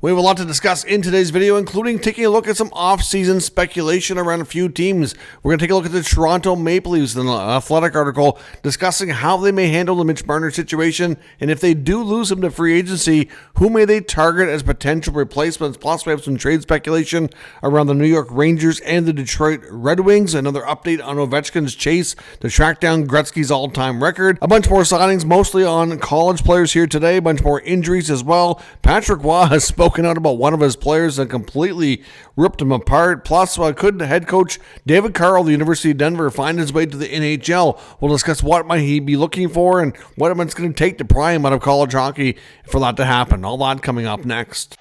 We have a lot to discuss in today's video, including taking a look at some off-season speculation around a few teams. We're going to take a look at the Toronto Maple Leafs in an Athletic article discussing how they may handle the Mitch Marner situation, and if they do lose him to free agency, who may they target as potential replacements. Plus, we have some trade speculation around the New York Rangers and the Detroit Red Wings. Another update on Ovechkin's chase to track down Gretzky's all-time record. A bunch more signings, mostly on college players here today. A bunch more injuries as well. Patrick Waugh has spoken out about one of his players and completely ripped him apart. Plus, could head coach David Carle of the University of Denver find his way to the NHL? We'll discuss what might he be looking for and what it's going to take to pry him out of college hockey for that to happen. All that coming up next.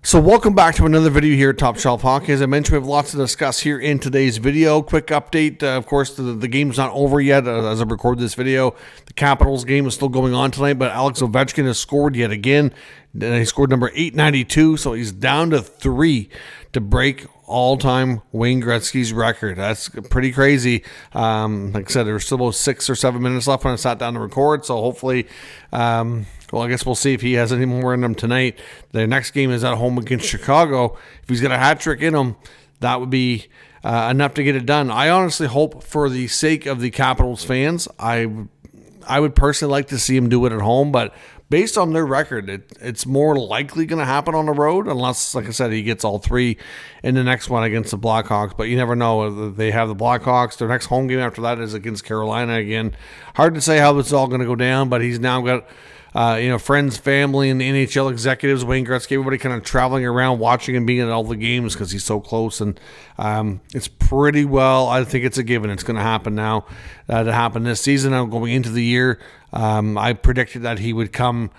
So welcome back to another video here at Top Shelf Hockey. As I mentioned, we have lots to discuss here in today's video. Quick update, of course, the game's not over yet as I record this video. The Capitals game is still going on tonight, but Alex Ovechkin has scored yet again. He scored number 892, so he's down to 3 to break all-time Wayne Gretzky's record. That's pretty crazy. Like I said, there were still about 6 or 7 minutes left when I sat down to record, so hopefully, well, I guess we'll see if he has any more in him tonight. The next game is at home against Chicago. If he's got a hat trick in him, that would be enough to get it done. I honestly hope, for the sake of the Capitals fans, I would personally like to see him do it at home, but based on their record, it's more likely going to happen on the road, unless, like I said, he gets all 3 in the next one against the Blackhawks. But you never know. They have the Blackhawks. Their next home game after that is against Carolina again. Hard to say how this is all going to go down, but he's now got friends, family, and the NHL executives, Wayne Gretzky, everybody kind of traveling around, watching and being at all the games because he's so close. And it's pretty well, I think it's a given. It's going to happen now, to happen this season. I'm going into the year. I predicted that he would come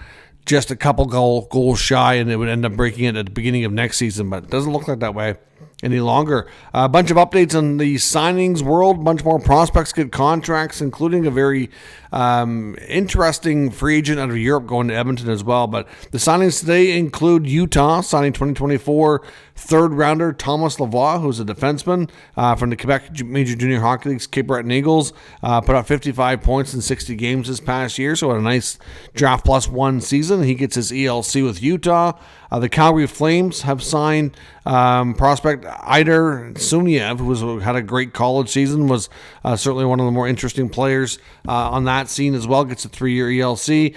just a couple goals shy, and it would end up breaking it at the beginning of next season, but it doesn't look like that way any longer. A bunch of updates on the signings world. A bunch more prospects get contracts, including a very interesting free agent out of Europe going to Edmonton as well. But the signings today include Utah signing 2024 third rounder Thomas Lavoie, who's a defenseman from the Quebec Major Junior Hockey League's Cape Breton Eagles. Put up 55 points in 60 games this past year, so a nice draft plus 1 season. He gets his ELC with Utah. The Calgary Flames have signed prospect Eider Suniev, who had a great college season, was certainly one of the more interesting players on that scene as well, gets a 3-year ELC.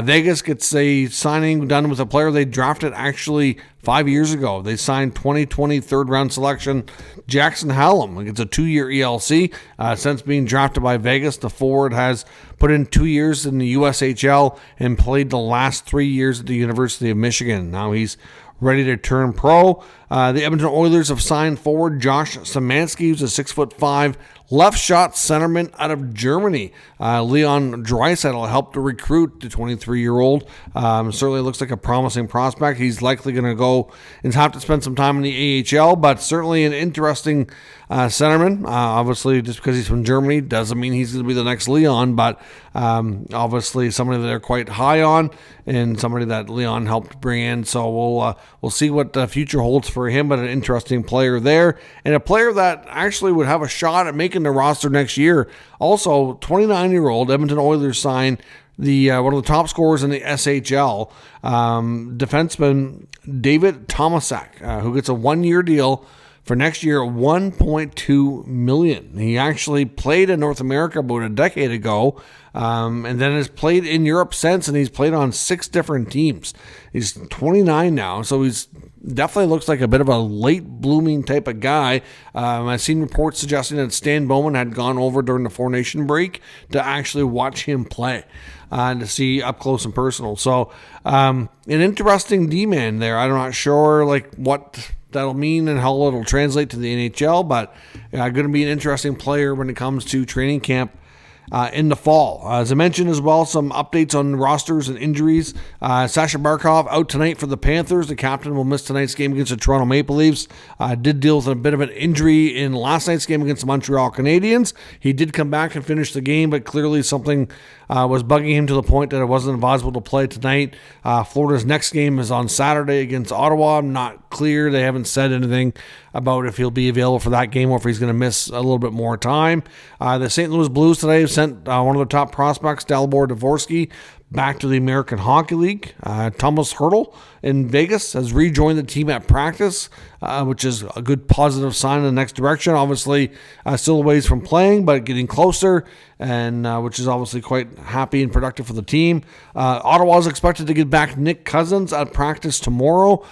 Vegas gets a signing done with a player they drafted actually 5 years ago. They signed 2020 third-round selection Jackson Hallam. Gets a 2-year ELC. Since being drafted by Vegas, the forward has put in 2 years in the USHL and played the last 3 years at the University of Michigan. Now he's ready to turn pro. The Edmonton Oilers have signed forward Josh Szymanski, who's a 6'5" left shot centerman out of Germany. Leon Draisaitl helped to recruit the 23-year-old. Certainly looks like a promising prospect. He's likely going to go and have to spend some time in the AHL, but certainly an interesting centerman. Obviously, just because he's from Germany doesn't mean he's going to be the next Leon, but obviously somebody that they're quite high on and somebody that Leon helped bring in. So we'll see what the future holds for him, but an interesting player there, and a player that actually would have a shot at making the roster next year. Also, 29-year-old Edmonton Oilers signed the one of the top scorers in the SHL, defenseman David Tomasak, who gets a 1-year deal for next year, $1.2 million. He actually played in North America about a decade ago, and then has played in Europe since, and he's played on 6 different teams. He's 29 now, so he's definitely looks like a bit of a late blooming type of guy. I've seen reports suggesting that Stan Bowman had gone over during the Four Nation break to actually watch him play, to see up close and personal. So an interesting D-man there. I'm not sure what that'll mean and how it'll translate to the NHL, but going to be an interesting player when it comes to training camp in the fall. As I mentioned as well, some updates on rosters and injuries. Sasha Barkov out tonight for the Panthers. The captain will miss tonight's game against the Toronto Maple Leafs. Did deal with a bit of an injury in last night's game against the Montreal Canadiens. He did come back and finish the game, but clearly something was bugging him to the point that it wasn't advisable to play tonight. Florida's next game is on Saturday against Ottawa. I'm not clear. They haven't said anything about if he'll be available for that game or if he's going to miss a little bit more time. The St. Louis Blues today have sent one of their top prospects, Dalibor Dvorsky, back to the American Hockey League. Thomas Hertl in Vegas has rejoined the team at practice, which is a good positive sign in the next direction. Obviously, still a ways from playing, but getting closer, and which is obviously quite happy and productive for the team. Ottawa is expected to get back Nick Cousins at practice tomorrow.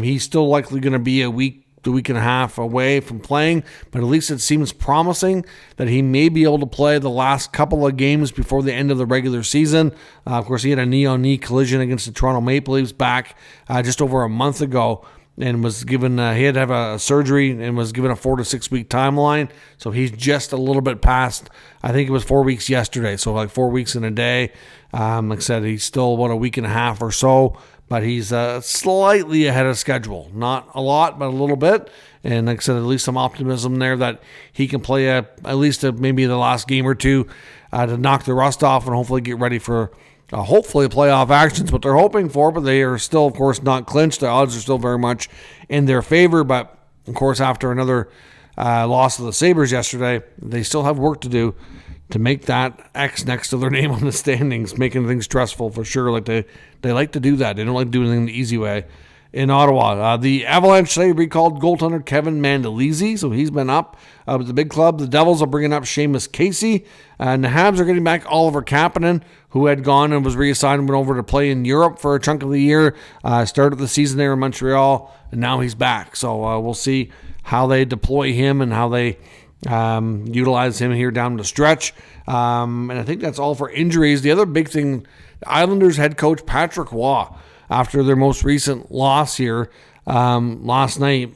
He's still likely going to be a week and a half away from playing, but at least it seems promising that he may be able to play the last couple of games before the end of the regular season. Of course, he had a knee-on-knee collision against the Toronto Maple Leafs back just over a month ago, and was given he had to have a surgery and was given a 4 to 6 week timeline. So he's just a little bit past. I think it was 4 weeks yesterday, so like 4 weeks in a day. Like I said, he's still about a week and a half or so, but he's slightly ahead of schedule. Not a lot, but a little bit. And like I said, at least some optimism there that he can play at least maybe the last game or two to knock the rust off and hopefully get ready for hopefully playoff actions, what they're hoping for, but they are still, of course, not clinched. The odds are still very much in their favor, but of course, after another loss to the Sabres yesterday, they still have work to do to make that X next to their name on the standings, making things stressful for sure. Like they like to do that. They don't like doing anything the easy way. In Ottawa, the Avalanche today recalled goaltender Kevin Mandolese, so he's been up with the big club. The Devils are bringing up Seamus Casey, and the Habs are getting back Oliver Kapanen, who had gone and was reassigned and went over to play in Europe for a chunk of the year. Started the season there in Montreal, and now he's back. So we'll see how they deploy him and how they utilize him here down the stretch. And I think that's all for injuries. The other big thing, Islanders head coach Patrick Waugh, after their most recent loss here last night,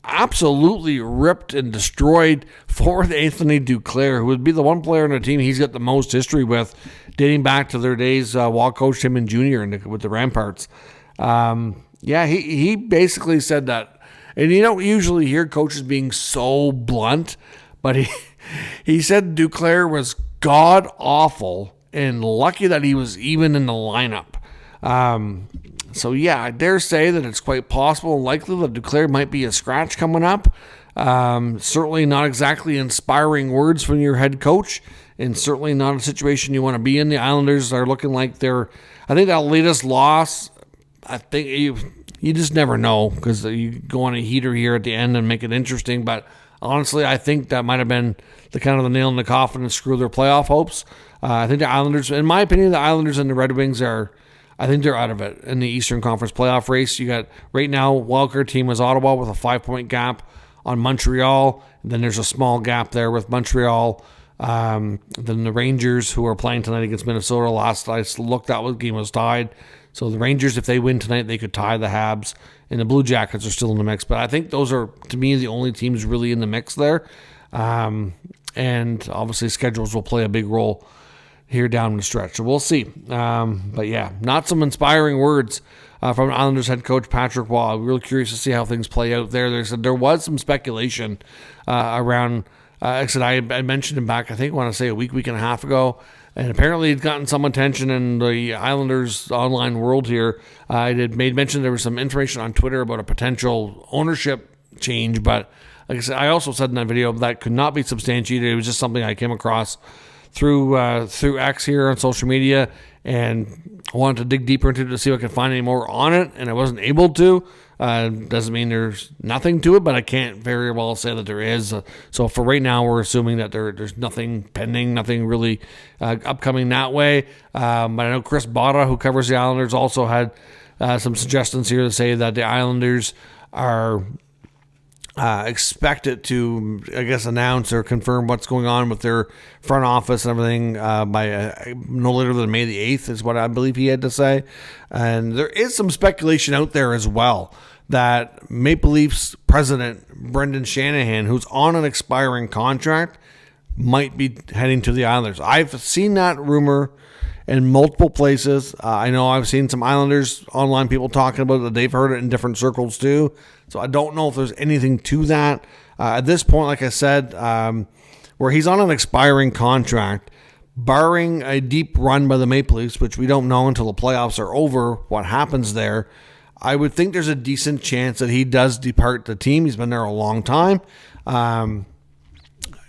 absolutely ripped and destroyed forward Anthony Duclair, who would be the one player on the team he's got the most history with, dating back to their days while coached him in junior with the Ramparts. He basically said that, and you don't usually hear coaches being so blunt, but he said Duclair was god-awful and lucky that he was even in the lineup. I dare say that it's quite possible and likely that Duclair might be a scratch coming up. Certainly not exactly inspiring words from your head coach, and certainly not a situation you want to be in. The Islanders are looking like I think that latest loss, I think you just never know, because you go on a heater here at the end and make it interesting, but honestly, I think that might have been the nail in the coffin and screw their playoff hopes. I think the Islanders, in my opinion, the Islanders and the Red Wings I think they're out of it in the Eastern Conference playoff race. You got right now, wildcard team is Ottawa with a 5-point gap on Montreal. And then there's a small gap there with Montreal. Then the Rangers, who are playing tonight against Minnesota. Last I looked, that game was tied. So the Rangers, if they win tonight, they could tie the Habs. And the Blue Jackets are still in the mix. But I think those are, to me, the only teams really in the mix there. And obviously schedules will play a big role here down the stretch. So we'll see. Not some inspiring words from Islanders head coach Patrick Waugh. Real curious to see how things play out there. There was some speculation around, I mentioned him back, I want to say a week and a half ago, and apparently he'd gotten some attention in the Islanders online world here. I had made mention there was some information on Twitter about a potential ownership change, but like I said, I also said in that video that could not be substantiated. It was just something I came across through X here on social media, and I wanted to dig deeper into it to see if I could find any more on it, and I wasn't able to. Doesn't mean there's nothing to it, but I can't very well say that there is. So for right now, we're assuming that there's nothing pending, nothing really upcoming that way. But I know Chris Botta, who covers the Islanders, also had some suggestions here to say that the Islanders are expected to, announce or confirm what's going on with their front office and everything by no later than May the 8th is what I believe he had to say. And there is some speculation out there as well that Maple Leafs president Brendan Shanahan, who's on an expiring contract, might be heading to the Islanders. I've seen that rumor in multiple places. I know I've seen some Islanders online people talking about it. They've heard it in different circles too. So I don't know if there's anything to that. At this point, like I said, where he's on an expiring contract, barring a deep run by the Maple Leafs, which we don't know until the playoffs are over what happens there, I would think there's a decent chance that he does depart the team. He's been there a long time.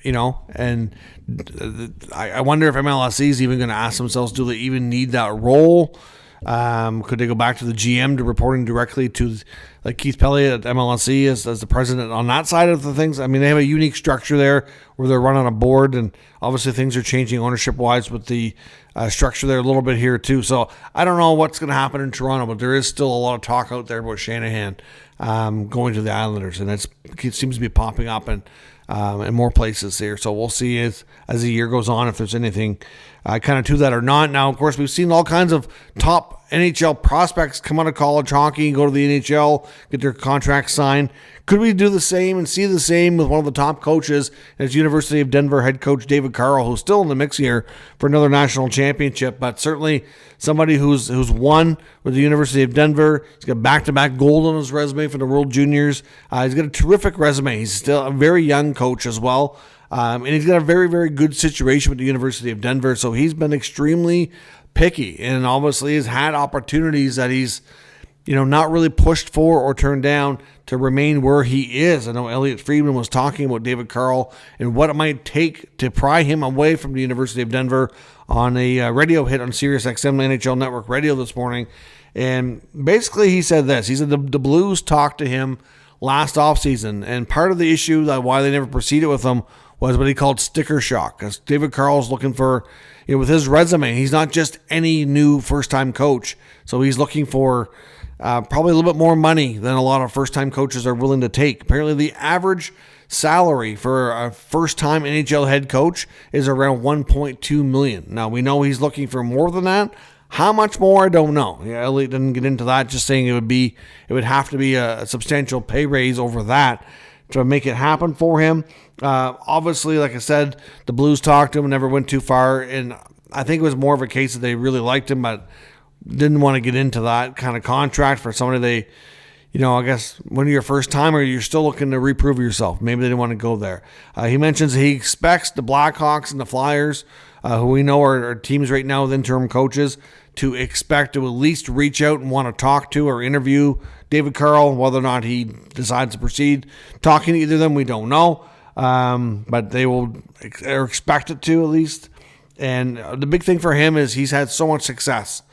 and I wonder if MLSE is even going to ask themselves, do they even need that role? Could they go back to the GM to reporting directly to like Keith Pelly at MLSE as the president on that side of the things? I mean, they have a unique structure there where they're run on a board, and obviously things are changing ownership-wise with the structure there a little bit here too. So I don't know what's going to happen in Toronto, but there is still a lot of talk out there about Shanahan going to the Islanders, and it seems to be popping up in more places here. So we'll see as the year goes on if there's anything kind of to that or not. Now, of course, we've seen all kinds of top NHL prospects come out of college hockey and go to the NHL, get their contracts signed. Could we do the same and see the same with one of the top coaches as University of Denver head coach David Carle, who's still in the mix here for another national championship, but certainly somebody who's won with the University of Denver. He's got back-to-back gold on his resume for the World Juniors. He's got a terrific resume. He's still a very young coach as well. And he's got a very, very good situation with the University of Denver. So he's been extremely picky and obviously has had opportunities that he's not really pushed for or turned down to remain where he is. I know Elliot Friedman was talking about David Carle and what it might take to pry him away from the University of Denver on a radio hit on Sirius XM NHL Network Radio this morning. And basically he said this. He said the Blues talked to him last offseason, and part of the issue that why they never proceeded with him was what he called sticker shock, because David Carle's looking for, with his resume, he's not just any new first-time coach, so he's looking for probably a little bit more money than a lot of first-time coaches are willing to take. Apparently, the average salary for a first-time NHL head coach is around $1.2 million. Now, we know he's looking for more than that. How much more, I don't know. Elliot didn't get into that, just saying it would have to be a substantial pay raise over that to make it happen for him. Obviously, like I said, the Blues talked to him and never went too far, and I think it was more of a case that they really liked him, but didn't want to get into that kind of contract for somebody I guess when you're a first timer, you're still looking to reprove yourself. Maybe they didn't want to go there. He mentions he expects the Blackhawks and the Flyers, who we know are teams right now with interim coaches, to expect to at least reach out and want to talk to or interview David Carle. Whether or not he decides to proceed talking to either of them, we don't know. But they will expect it to at least. And the big thing for him is he's had so much success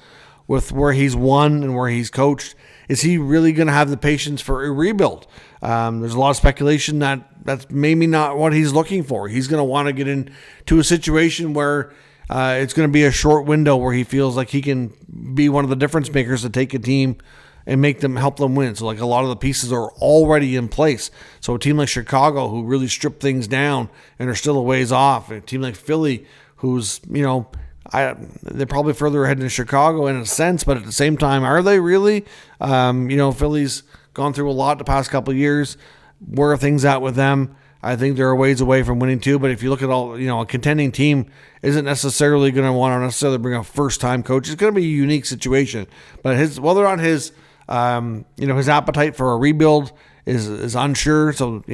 with where he's won and where he's coached. Is he really going to have the patience for a rebuild? There's a lot of speculation that that's maybe not what he's looking for. He's going to want to get into a situation where it's going to be a short window where he feels like he can be one of the difference makers to take a team and help them win. So like a lot of the pieces are already in place. So a team like Chicago, who really stripped things down and are still a ways off, a team like Philly, who's, they're probably further ahead than Chicago in a sense, but at the same time, are they really? Philly's gone through a lot the past couple of years. Where are things at with them? I think they're a ways away from winning too, but if you look at all, a contending team isn't necessarily going to want to necessarily bring a first-time coach. It's going to be a unique situation, but whether or not his appetite for a rebuild is unsure. So,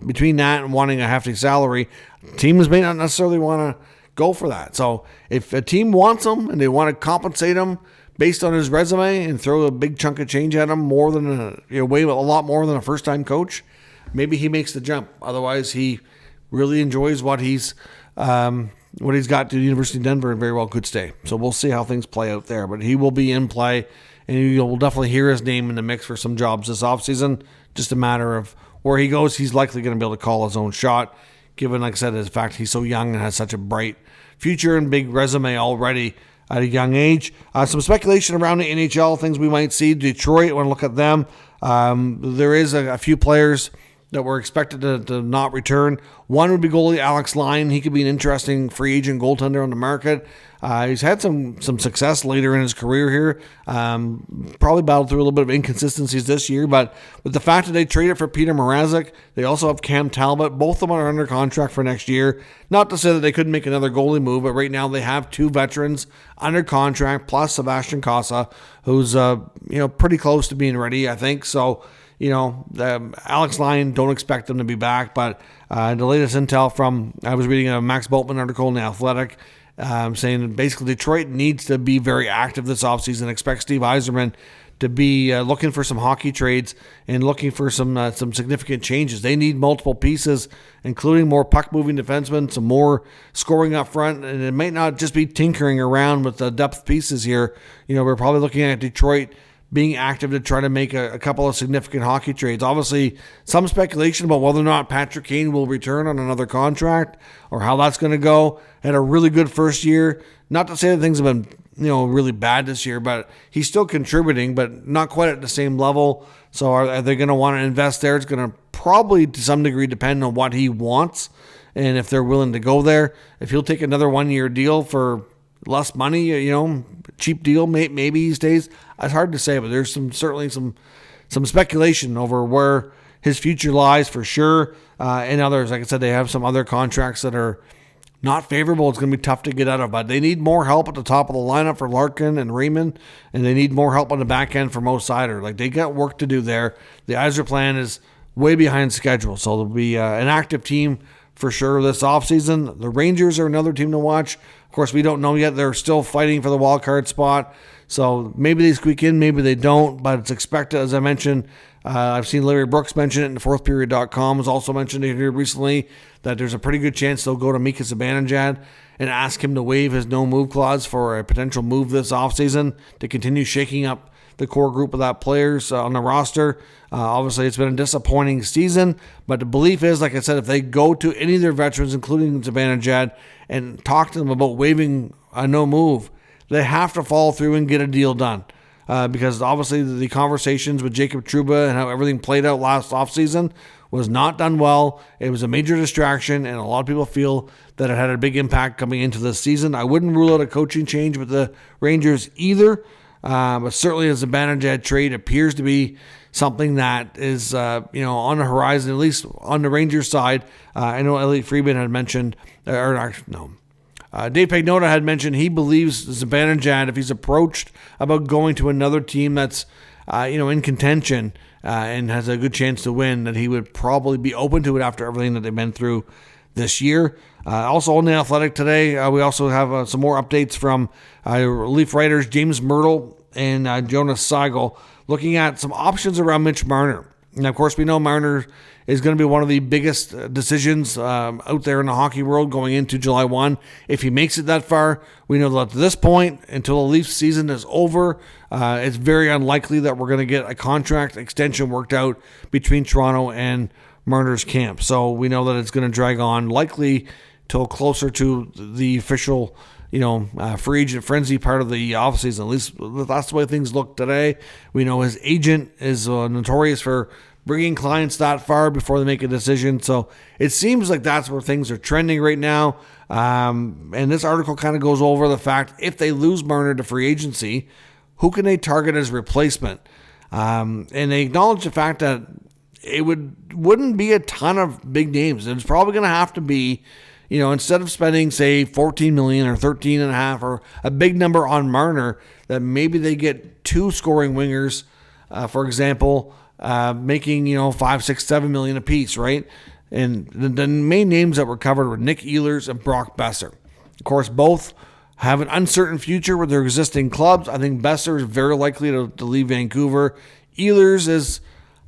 between that and wanting a hefty salary, teams may not necessarily want to go for that. So if a team wants him and they want to compensate him based on his resume and throw a big chunk of change at him, more than a lot more than a first-time coach, maybe he makes the jump. Otherwise, he really enjoys what he's got to the University of Denver and very well could stay. So we'll see how things play out there. But he will be in play, and you'll definitely hear his name in the mix for some jobs this offseason. Just a matter of where he goes. He's likely going to be able to call his own shot, given, like I said, the fact he's so young and has such a bright future and big resume already at a young age. Some speculation around the NHL, things we might see. Detroit, I want to look at them. There is a few players that were expected to not return. One would be goalie Alex Lyon. He could be an interesting free agent goaltender on the market. He's had some success later in his career here. Probably battled through a little bit of inconsistencies this year, but with the fact that they traded for Peter Mrazek, they also have Cam Talbot. Both of them are under contract for next year. Not to say that they couldn't make another goalie move, but right now they have two veterans under contract, plus Sebastian Casa, who's pretty close to being ready, I think. So, Alex Lyon, don't expect them to be back, but the latest intel from, I was reading a Max Bultman article in The Athletic, saying basically Detroit needs to be very active this offseason. Expect Steve Yzerman to be looking for some hockey trades and looking for some significant changes. They need multiple pieces, including more puck-moving defensemen, some more scoring up front, and it might not just be tinkering around with the depth pieces here. We're probably looking at Detroit being active to try to make a couple of significant hockey trades. Obviously, some speculation about whether or not Patrick Kane will return on another contract or how that's going to go. Had a really good first year. Not to say that things have been really bad this year, but he's still contributing, but not quite at the same level. So are they going to want to invest there? It's going to probably to some degree depend on what he wants and if they're willing to go there. If he'll take another 1-year deal for less money, cheap deal, maybe he stays. It's hard to say, but there's certainly some speculation over where his future lies for sure. And others, like I said, they have some other contracts that are not favorable. It's going to be tough to get out of, but they need more help at the top of the lineup for Larkin and Raymond, and they need more help on the back end for Mo Seider. Like, they got work to do there. The Yzer plan is way behind schedule, so there'll be an active team for sure this offseason. The Rangers are another team to watch. Of course, we don't know yet. They're still fighting for the wild card spot, so maybe they squeak in, maybe they don't, but it's expected, as I mentioned. I've seen Larry Brooks mention it in fourthperiod.com. has also mentioned it here recently that there's a pretty good chance they'll go to Mika Zibanejad and ask him to waive his no-move clause for a potential move this offseason to continue shaking up the core group of that players on the roster. Obviously, it's been a disappointing season, but the belief is, like I said, if they go to any of their veterans, including Zibanejad, and talk to them about waiving a no-move, they have to follow through and get a deal done. Because obviously the conversations with Jacob Trouba and how everything played out last offseason was not done well. It was a major distraction, and a lot of people feel that it had a big impact coming into this season. I wouldn't rule out a coaching change with the Rangers either, but certainly the Zibanejad trade appears to be something that is on the horizon, at least on the Rangers side. I know Elliot Friedman had mentioned, Dave Pagnotta had mentioned he believes Zibanejad, if he's approached about going to another team that's in contention and has a good chance to win, that he would probably be open to it after everything that they've been through this year. Also on The Athletic today, we also have some more updates from Leaf writers James Myrtle and Jonas Seigel looking at some options around Mitch Marner. And of course, we know Marner is going to be one of the biggest decisions out there in the hockey world going into July 1. If he makes it that far, we know that at this point, until the Leafs season is over, it's very unlikely that we're going to get a contract extension worked out between Toronto and Marner's camp. So we know that it's going to drag on likely till closer to the official free agent frenzy part of the offseason. At least that's the way things look today. We know his agent is notorious for bringing clients that far before they make a decision. So it seems like that's where things are trending right now. And this article kind of goes over the fact, if they lose Marner to free agency, who can they target as replacement? And they acknowledge the fact that it wouldn't be a ton of big names. It's probably going to have to be, instead of spending, say, $14 million or $13.5 or a big number on Marner, that maybe they get 2 scoring wingers, for example, making, $5, $6, $7 million a piece, right? And the main names that were covered were Nick Ehlers and Brock Boeser. Of course, both have an uncertain future with their existing clubs. I think Boeser is very likely to leave Vancouver. Ehlers is,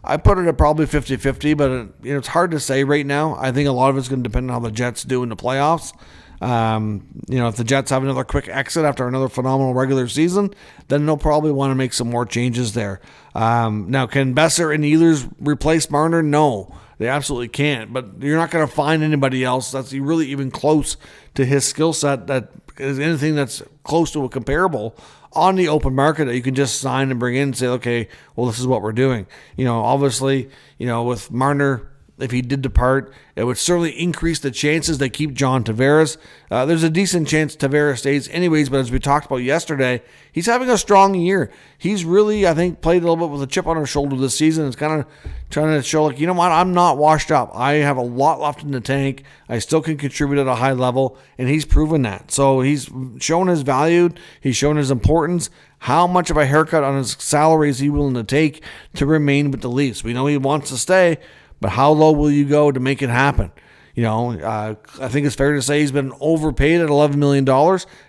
I put it at probably 50-50, but it's hard to say right now. I think a lot of it's going to depend on how the Jets do in the playoffs. If the Jets have another quick exit after another phenomenal regular season, then they'll probably want to make some more changes there. Now, can Boeser and Ehlers replace Marner? No, they absolutely can't. But you're not going to find anybody else that's really even close to his skill set that is anything that's close to a comparable on the open market that you can just sign and bring in and say, okay, well, this is what we're doing. Obviously, with Marner, if he did depart, it would certainly increase the chances they keep John Tavares. There's a decent chance Tavares stays anyways, but as we talked about yesterday, he's having a strong year. He's really, I think, played a little bit with a chip on his shoulder this season. It's kind of trying to show, like, I'm not washed up. I have a lot left in the tank. I still can contribute at a high level, and he's proven that. So he's shown his value. He's shown his importance. How much of a haircut on his salary is he willing to take to remain with the Leafs? We know he wants to stay, but how low will you go to make it happen? I think it's fair to say he's been overpaid at $11 million.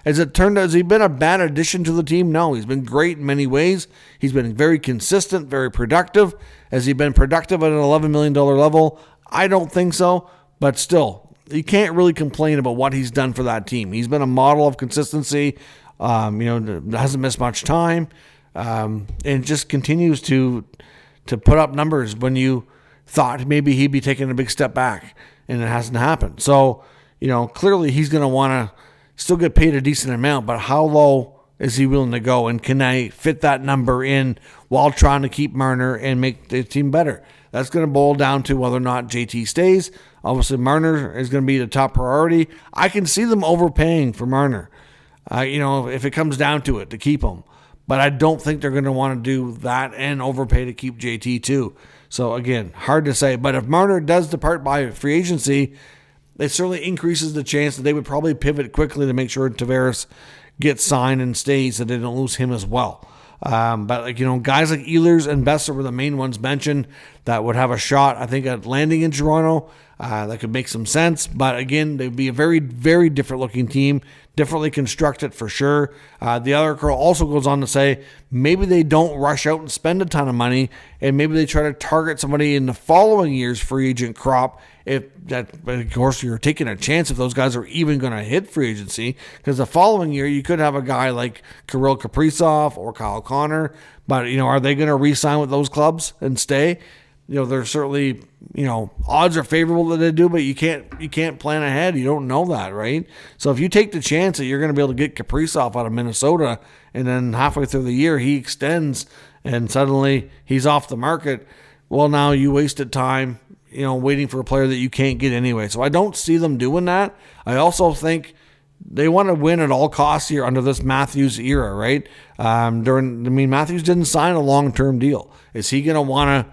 As it turned out, has he been a bad addition to the team? No, he's been great in many ways. He's been very consistent, very productive. Has he been productive at an $11 million level? I don't think so, but still, you can't really complain about what he's done for that team. He's been a model of consistency, hasn't missed much time, and just continues to put up numbers when you thought maybe he'd be taking a big step back, and it hasn't happened. So, clearly he's going to want to still get paid a decent amount, but how low is he willing to go, and can I fit that number in while trying to keep Marner and make the team better? That's going to boil down to whether or not JT stays. Obviously, Marner is going to be the top priority. I can see them overpaying for Marner, if it comes down to it, to keep him. But I don't think they're going to want to do that and overpay to keep JT too. So again, hard to say. But if Marner does depart by free agency, it certainly increases the chance that they would probably pivot quickly to make sure Tavares gets signed and stays, so they don't lose him as well. But guys like Ehlers and Boeser were the main ones mentioned that would have a shot, I think, at landing in Toronto. That could make some sense. But again, they'd be a very, very different looking team, differently constructed for sure. The other girl also goes on to say maybe they don't rush out and spend a ton of money, and maybe they try to target somebody in the following year's free agent crop. But of course, you're taking a chance if those guys are even going to hit free agency, because the following year you could have a guy like Kirill Kaprizov or Kyle Connor. But are they going to re-sign with those clubs and stay? There's certainly, odds are favorable that they do, but you can't plan ahead. You don't know that, right? So if you take the chance that you're going to be able to get Kaprizov out of Minnesota, and then halfway through the year he extends and suddenly he's off the market, well, now you wasted time, waiting for a player that you can't get anyway. So I don't see them doing that. I also think they want to win at all costs here under this Matthews era, right? Matthews didn't sign a long-term deal. Is he going to want to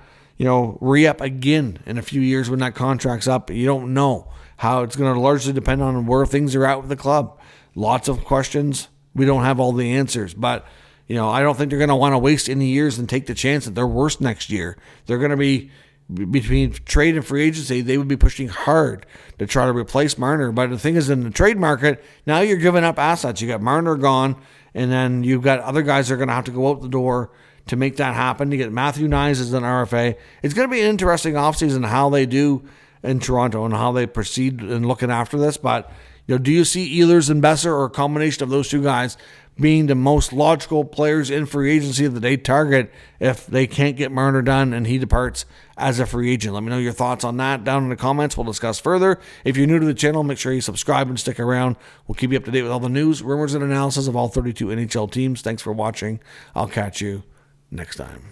re-up again in a few years when that contract's up? You don't know. How it's going to largely depend on where things are at with the club. Lots of questions. We don't have all the answers. But, I don't think they're going to want to waste any years and take the chance that they're worse next year. They're going to be, between trade and free agency, they would be pushing hard to try to replace Marner. But the thing is, in the trade market, now you're giving up assets. You got Marner gone, and then you've got other guys that are going to have to go out the door to make that happen. To get Matthew Nyes as an RFA. It's going to be an interesting offseason how they do in Toronto and how they proceed in looking after this. But do you see Ehlers and Boeser, or a combination of those two guys, being the most logical players in free agency that they target if they can't get Marner done and he departs as a free agent? Let me know your thoughts on that down in the comments. We'll discuss further. If you're new to the channel, make sure you subscribe and stick around. We'll keep you up to date with all the news, rumors, and analysis of all 32 NHL teams. Thanks for watching. I'll catch you next time.